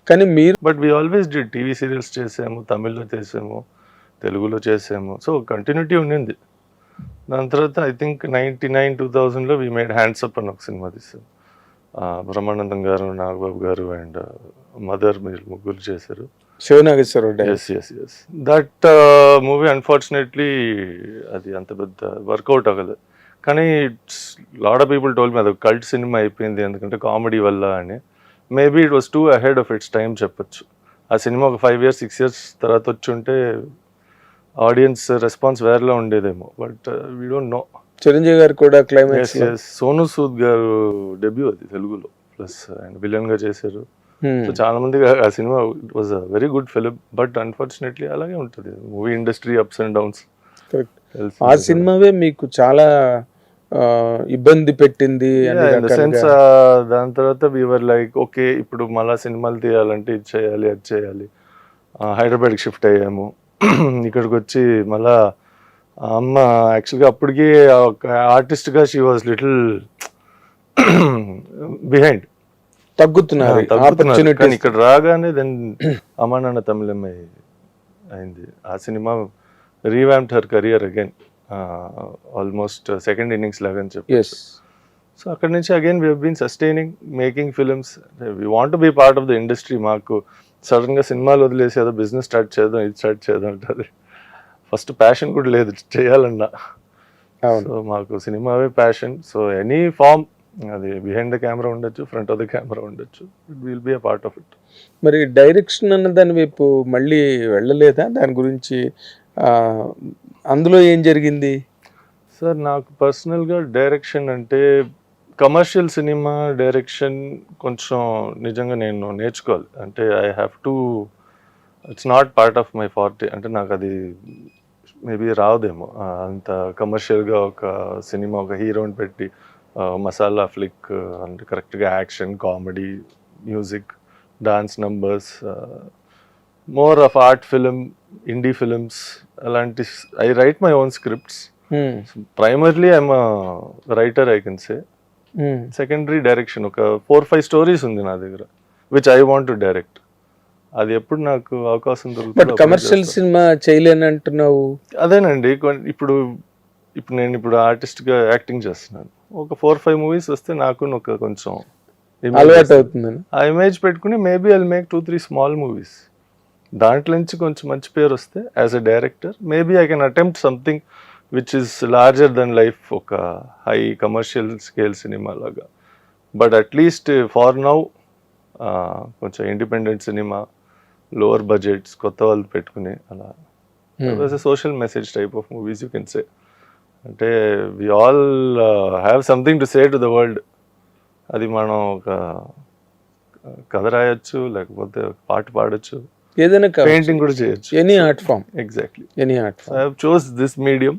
కానీ మీరు but we always did TV serials చేసాము, తమిళ్లో చేసాము, తెలుగులో చేసాము, సో కంటిన్యూటీ ఉండింది. దాని తర్వాత ఐ థింక్ 99-2000లో వీ మేడ్ హ్యాండ్స్ అప్ అని ఒక సినిమా తీసాం. బ్రహ్మానందం గారు, నాగబాబు గారు అండ్ మదర్ మీరు ముగ్గురు చేశారు. Siva Nageswara Rao. Yes that movie unfortunately అది అంత పెద్ద వర్కౌట్ అవ్వలేదు. కానీ lot of people told me అది కల్ట్ సినిమా అయిపోయింది ఎందుకంటే కామెడీ వల్ల అని. Maybe it was too ahead of its time చెప్పొచ్చు. ఆ సినిమా ఒక 5 years 6 years తర్వాత వచ్చి ఉంటే ఆడియన్స్ రెస్పాన్స్ వేరేలా ఉండేదేమో. But we don't know. Chiranjeevi garu కూడా క్లైమాక్స్. సోను సూద్ గారు డెబ్యూ అది తెలుగులో, ప్లస్ ఆయన విలన్ గా చేశారు. సో చాలా మంది ఆ cinema it was a very good film. But unfortunately అలాగే ఉంటుంది movie industry, ups and downs. ఆ సినిమావే మీకు చాలా ఇబ్బంది పెట్టింది. దాని తర్వాత వీవర్ లైక్ ఓకే ఇప్పుడు మళ్ళా సినిమాలు తీయాలంటే ఇది చేయాలి అది చేయాలి. హైదరాబాద్కి షిఫ్ట్ అయ్యాము. ఇక్కడికి వచ్చి మళ్ళా అమ్మ యాక్చువల్గా అప్పటికి ఒక ఆర్టిస్ట్గా షీ వాజ్ లిటిల్ బిహైండ్, తగ్గుతున్నారు. కానీ ఇక్కడ రాగానే దెన్ అమ్మా నాన్న తమిళమ్మాయి అయింది. ఆ cinema revamped her career again, almost second innings లాగా అని చెప్పి. సో అక్కడ నుంచి again we been sustaining, making films. We want be part of the industry. మాకు సడన్గా సినిమాలు వదిలేసి ఏదో బిజినెస్ స్టార్ట్ చేద్దాం, ఇది స్టార్ట్ చేద్దాం అంటారు. ఫస్ట్ ప్యాషన్ కూడా లేదు చేయాలన్నా. సో మాకు సినిమావే ప్యాషన్. సో ఎనీ ఫామ్, అది బిహైండ్ ద కెమెరా ఉండొచ్చు, ఫ్రంట్ ఆఫ్ ద కెమెరా ఉండొచ్చు, it will be a part of it. మరి డైరెక్షన్ అన్న దాని వైపు మళ్ళీ వెళ్ళలేదా? దాని గురించి అందులో ఏం జరిగింది? సార్ నాకు పర్సనల్గా డైరెక్షన్ అంటే కమర్షియల్ సినిమా డైరెక్షన్ కొంచెం నిజంగా నేను నేర్చుకోవాలి. అంటే I have to, it's not part of my forty. అంటే నాకు అది మేబీ రాదేమో అంత కమర్షియల్గా ఒక సినిమా ఒక హీరోని పెట్టి మసాలా ఫ్లిక్ అంటే కరెక్ట్గా action, comedy, music, dance numbers, more of art film, indie films అలాంటి. I write my own scripts. Primarily I'm writer I can say. Secondary direction ఒక 4-5 స్టోరీస్ ఉంది నా దగ్గర which I want to direct. అది ఎప్పుడు నాకు అవకాశం దొరుకుతుంది. కమర్షియల్ సినిమా చేయలేని అంటున్నావు. అదేనండి, ఇప్పుడు నేను ఇప్పుడు ఆర్టిస్ట్గా యాక్టింగ్ చేస్తున్నాను. ఒక 4-5 మూవీస్ వస్తే నాకు ఒక కొంచెం అలవాటు అవుతుంది. ఆ ఇమేజ్ పెట్టుకుని maybe I will make 2-3 small movies. దాంట్లో నుంచి కొంచెం మంచి పేరు వస్తే as a director maybe I can attempt something which is larger than life, ఒక హై కమర్షియల్ స్కేల్ సినిమా లాగా. బట్ అట్లీస్ట్ ఫార్ నౌ కొంచెం ఇండిపెండెంట్ సినిమా, లోవర్ బడ్జెట్స్, కొత్త వాళ్ళు పెట్టుకుని అలా social message type of movies you can say. అంటే we all have something to say to the world. అది మనం ఒక కథ రాయొచ్చు, లేకపోతే పాట పాడొచ్చు, ఏదైనా పెయింటింగ్ కూడా చేయొచ్చు. Any art form. Exactly any art form. I have chose this medium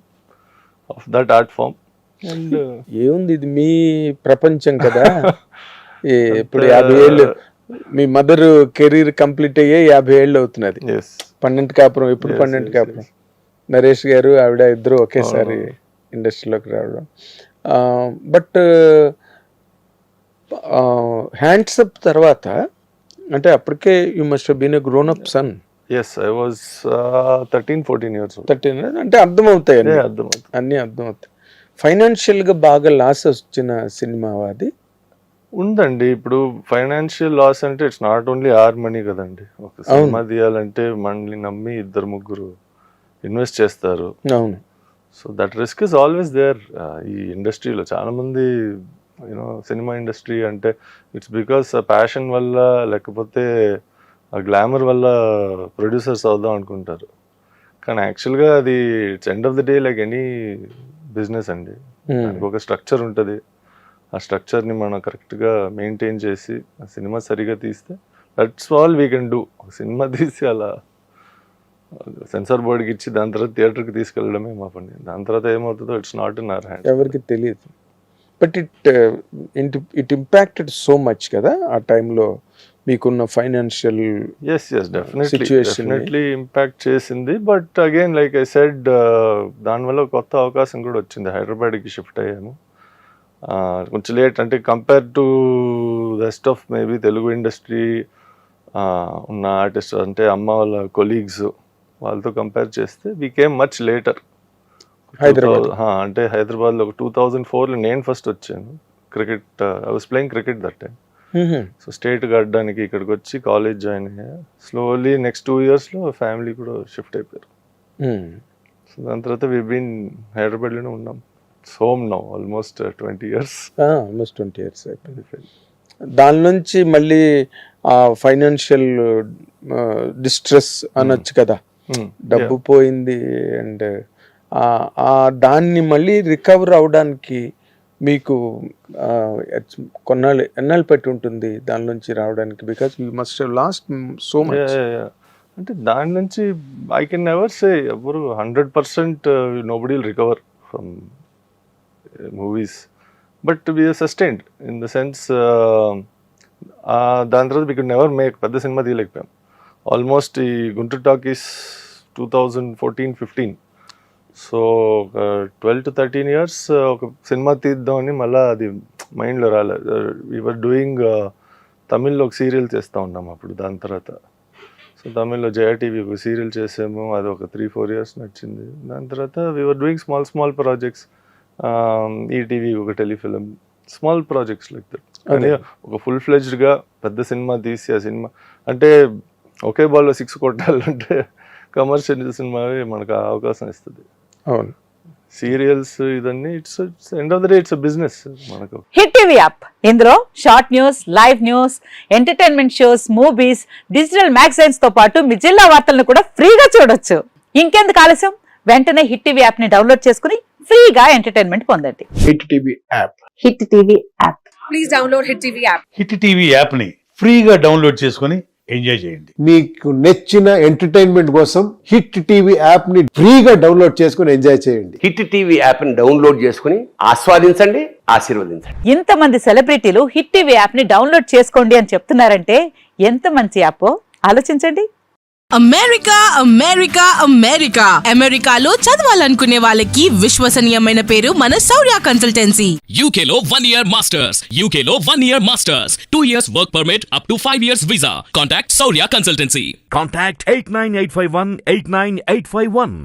of that art form. And ఏముంది, ఇది మీ ప్రపంచం కదా. ఇప్పుడు 50 ఏళ్ళు మీ మదర్ కెరీర్ కంప్లీట్ అయ్యే 50 ఏళ్ళు అవుతున్నది. 12 కాపురం. ఇప్పుడు 12 కాపురం. నరేష్ గారు ఆవిడ ఇద్దరు ఒకేసారి ఇండస్ట్రీలోకి రావడం. బట్ హ్యాండ్స్ అప్ తర్వాత అంటే అప్పటికే you must have been a grown up son. Yes, I was 13-14 years old. 13 అంటే అర్థమవుతాయి అన్నీ అర్థమవుతాయి. ఫైనాన్షియల్గా బాగా లాస్ వచ్చిన సినిమా అది ఉందండి. ఇప్పుడు ఫైనాన్షియల్ లాస్ అంటే it's not only our money కదండి. ఒక సినిమా తీయాలంటే మనల్ని నమ్మి 2-3 ఇన్వెస్ట్ చేస్తారు. అవును. So that risk is always there. ఈ ఇండస్ట్రీలో చాలా మంది యూనో సినిమా ఇండస్ట్రీ అంటే ఇట్స్ బికాస్ ప్యాషన్ వల్ల, లేకపోతే ఆ గ్లామర్ వల్ల ప్రొడ్యూసర్స్ అవుదాం అనుకుంటారు. కానీ యాక్చువల్గా అది it's end of the day like any business అండి. దానికి ఒక స్ట్రక్చర్ ఉంటుంది. ఆ స్ట్రక్చర్ని మనం కరెక్ట్గా మెయింటైన్ చేసి ఆ సినిమా సరిగా తీస్తే that's all we can do. Cinema తీసి అలా సెన్సార్ బోర్డ్కి ఇచ్చి దాని తర్వాత థియేటర్కి తీసుకెళ్ళడమే మా పని. దాని తర్వాత ఏమవుతుందో it's not in our hand. ఎవరికి తెలియదు. But it impacted so much కదా ఆ టైంలో మీకున్న ఫైనాన్షియల్ డెఫినెట్లీ ఇంపాక్ట్ చేసింది. But again like I said దానివల్ల కొత్త అవకాశం కూడా వచ్చింది. హైదరాబాద్కి షిఫ్ట్ అయ్యాము కొంచెం లేట్. అంటే compare to rest of maybe Telugu industry ఉన్న ఆర్టిస్ట్ అంటే అమ్మ వాళ్ళ కొలీగ్స్ వాళ్ళతో కంపేర్ చేస్తే we came much later. Hyderabad అంటే హైదరాబాద్లో ఒక 2004లో నేను ఫస్ట్ వచ్చాను. Cricket I was playing cricket that time. So స్టేట్కి ఆడడానికి ఇక్కడికి వచ్చి కాలేజ్ జాయిన్ అయ్యా. స్లోలీ నెక్స్ట్ 2 yearsలో ఫ్యామిలీ కూడా షిఫ్ట్ అయిపోయారు. సో దాని తర్వాత వి బీన్ హైదరాబాద్లోనే ఉన్నాం. Home now almost 20 years. Almost 20 years అయిపోయింది. దాని నుంచి మళ్ళీ ఫైనాన్షియల్ డిస్ట్రెస్ అనొచ్చు కదా, డబ్బు పోయింది అండ్ దాన్ని మళ్ళీ రికవర్ అవడానికి మీకు ఎన్నాళ్ళు పెట్టి ఉంటుంది దాని నుంచి రావడానికి? Because you must have lost so much. అంటే దాని నుంచి ఐ కెన్ నెవర్ సే ఎవరు 100% nobody will recover from movies, but we are sustained in the sense దాని తర్వాత వీ కుడ్ నెవర్ మేక్ పెద్ద సినిమా తీయలేకపోయాం. ఆల్మోస్ట్ ఈ Guntur Talkies 2014-15, so 12 to 13 years ఒక సినిమా తీద్దామని మళ్ళీ అది మైండ్లో రాలేదు. వీఆర్ డూయింగ్ తమిళ్లో ఒక సీరియల్ చేస్తూ ఉన్నాం అప్పుడు. దాని తర్వాత సో తమిళ్లో జయ టీవీ ఒక సీరియల్ చేసాము, అది ఒక 3-4 years నచ్చింది. దాని తర్వాత we are doing small projects, ETV ఒక telefilm, small projects like that. కానీ ఒక ఫుల్ ఫ్లెడ్జ్డ్గా పెద్ద సినిమా తీసి ఆ సినిమా అంటే ఒకే బాల్లో 6 కొట్టాలంటే కమర్షియల్ సినిమా మనకు అవకాశం ఇస్తుంది. అవును, సీరియల్స్ ఇదన్నీ it's end of the day it's business మనకు. హిట్ టీవీ యాప్, ఇందులో short news, live news, entertainment shows, movies, digital magazines తో పాటు మీ జిల్లా వార్తలను కూడా ఫ్రీగా చూడొచ్చు. ఇంకెందుకు ఆలస్యం, వెంటనే హిట్ టీవీ యాప్ ని డౌన్లోడ్ చేసుకుని ఫ్రీగా ఎంటర్టైన్మెంట్ పొందండి. Hit TV app. Hit TV app. Please download hit TV app. Hit TV యాప్ని ఫ్రీగా డౌన్లోడ్ చేసుకొని ఎంజాయ్ చేయండి. మీకు నచ్చిన ఎంటర్టైన్మెంట్ కోసం హిట్ టీవీ యాప్ ని ఫ్రీగా డౌన్లోడ్ చేసుకుని ఎంజాయ్ చేయండి. హిట్ టీవీ యాప్ ని డౌన్లోడ్ చేసుకుని ఆస్వాదించండి, ఆశీర్వదించండి. ఇంతమంది సెలబ్రిటీలు హిట్ టీవీ యాప్ ని డౌన్లోడ్ చేసుకోండి అని చెప్తున్నారంటే ఎంత మంచి యాప్ ఆలోచించండి. అమెరికా అమెరికా అమెరికా అమెరికాలో చదవాలనుకునే వాళ్ళకి విశ్వసనీయమైన పేరు మన శౌర్య కన్సల్టెన్సీ. UK లో 1 year masters, UK లో 1 year masters, 2 years work permit up to 5 years visa. Contact Saurya Consultancy. Contact 89851 89851.